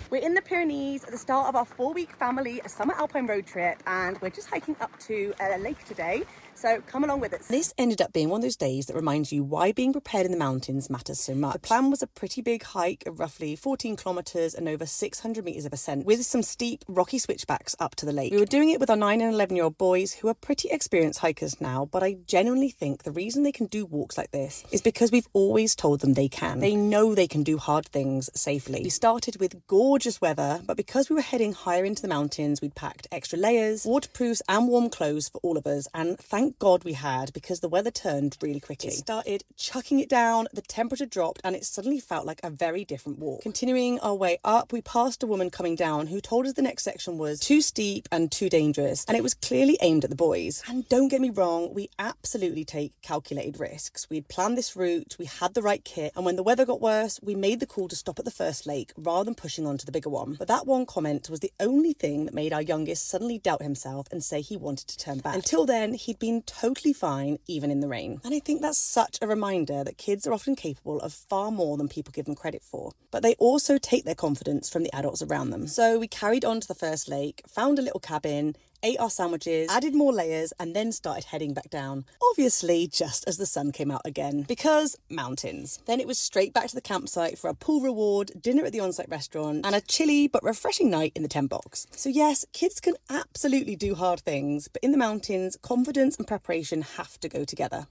We're in the Pyrenees at the start of our 4-week family summer alpine road trip, and we're just hiking up to a lake today. So come along with us. This ended up being one of those days that reminds you why being prepared in the mountains matters so much. The plan was a pretty big hike of roughly 14 kilometres and over 600 metres of ascent, with some steep rocky switchbacks up to the lake. We were doing it with our 9 and 11-year-old boys, who are pretty experienced hikers now, but I genuinely think the reason they can do walks like this is because we've always told them they can. They know they can do hard things safely. We started with gorgeous weather, but because we were heading higher into the mountains, we'd packed extra layers, waterproofs and warm clothes for all of us, and thank God we had, because the weather turned really quickly. It started chucking it down, the temperature dropped, and it suddenly felt like a very different walk. Continuing our way up, we passed a woman coming down who told us the next section was too steep and too dangerous, and it was clearly aimed at the boys. And don't get me wrong, we absolutely take calculated risks. We'd planned this route, we had the right kit, and when the weather got worse, we made the call to stop at the first lake rather than pushing on to the bigger one. But that one comment was the only thing that made our youngest suddenly doubt himself and say he wanted to turn back. Until then, he'd been totally fine, even in the rain. And I think that's such a reminder that kids are often capable of far more than people give them credit for. But they also take their confidence from the adults around them. So we carried on to the first lake, found a little cabin, ate our sandwiches, added more layers, and then started heading back down. Obviously, just as the sun came out again, because mountains. Then it was straight back to the campsite for a pool reward, dinner at the on-site restaurant, and a chilly but refreshing night in the tent box. So yes, kids can absolutely do hard things, but in the mountains, confidence and preparation have to go together.